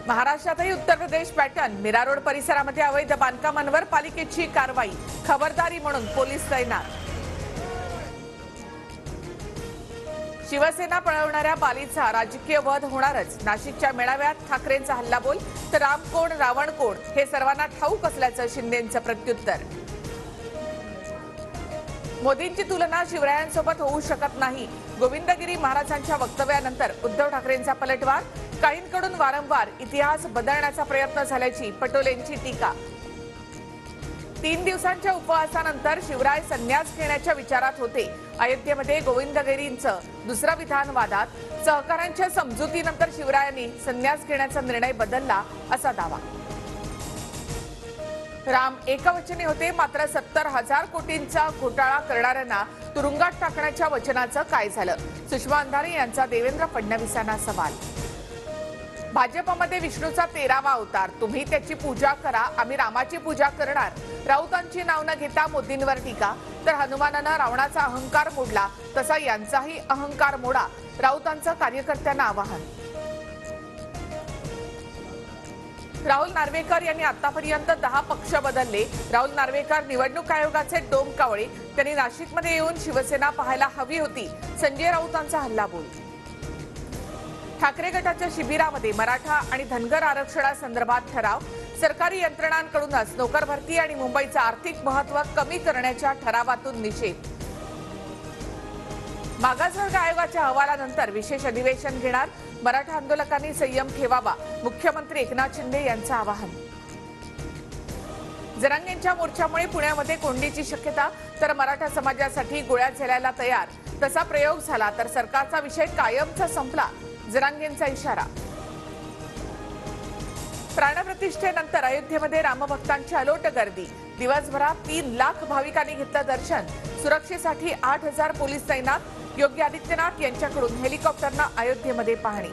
महाराष्ट्रातही Uttar Pradesh pattern. Mira road परिसरामध्ये अवैध बांधकामांवर पालिकेची कारवाई, खबरदारी म्हणून पोलीस तैनात। शिवसेना पळवणाऱ्या बालीचा राजकीय वध होणारच। नाशिकच्या मेळाव्यात ठाकरेंचा हल्लाबोल, तर राम कोण रावण कोण हे सर्वांना ठाऊक असल्याचं शिंदेंचं प्रत्युत्तर। मोदींची तुलना शिवरायांसोबत होऊ शकत नाही। गोविंदगिरी महाराजांच्या वक्तव्यानंतर उद्धव ठाकरेंचा पलटवार। काहींकडून वारंवार इतिहास बदलण्याचा प्रयत्न झाल्याची पटोलेंची टीका। 3 दिवसांच्या उपवासानंतर शिवराय संन्यास घेण्याच्या विचारात होते। अयोध्येमध्ये गोविंदगिरींचं दुसरं विधान वादात। सहकाऱ्यांच्या समजुतीनंतर शिवरायांनी संन्यास घेण्याचा निर्णय बदलला असा दावा। राम एकवचनी होते, मात्र 70,000 कोटींचा घोटाळा करणाऱ्यांना तुरुंगात टाकण्याच्या वचनाचं काय झालं? सुषमा अंधारे यांचा देवेंद्र फडणवीसांना सवाल। भाजपमध्ये विष्णूचा 13वा अवतार, तुम्ही त्याची पूजा करा, आम्ही रामाची पूजा करणार। राऊतांची नाव न घेता मोदींवर टीका, तर हनुमानानं रावणाचा अहंकार मोडला तसा यांचाही अहंकार मोडा, राऊतांचं कार्यकर्त्यांना आवाहन। राहुल नार्वेकर यांनी आतापर्यंत 10 पक्ष बदलले। राहुल नार्वेकर निवडणूक आयोगाचे डोमकावळे, त्यांनी नाशिकमध्ये येऊन शिवसेना पाहायला हवी होती, संजय राऊतांचा हल्लाबोल। ठाकरे गटाच्या शिबिरामध्ये मराठा आणि धनगर आरक्षणासंदर्भात ठराव, सरकारी यंत्रणांकडूनच नोकर भरती आणि मुंबईचं आर्थिक महत्त्व कमी करण्याच्या ठरावातून निषेध। मागासवर्ग आयोगाच्या अहवालानंतर विशेष अधिवेशन घेणार, मराठा आंदोलकांनी संयम ठेवावा, मुख्यमंत्री एकनाथ शिंदे यांचं आवाहन। जरांगेंच्या मोर्चामुळे पुण्यामध्ये कोंडीची शक्यता, तर मराठा समाजासाठी गोळ्या झेलायला तयार, तसा प्रयोग झाला तर सरकारचा विषय कायमचा संपला, जरांगेंचा इशारा। प्राणप्रतिष्ठेनंतर अयोध्येमध्ये रामभक्तांची अलोट गर्दी, दिवसभरात 3 लाख भाविकांनी घेतलं दर्शन। सुरक्षेसाठी 8,000 पोलीस तैनात, योगी आदित्यनाथ यांच्याकडून हेलिकॉप्टरनं अयोध्येमध्ये पाहणी।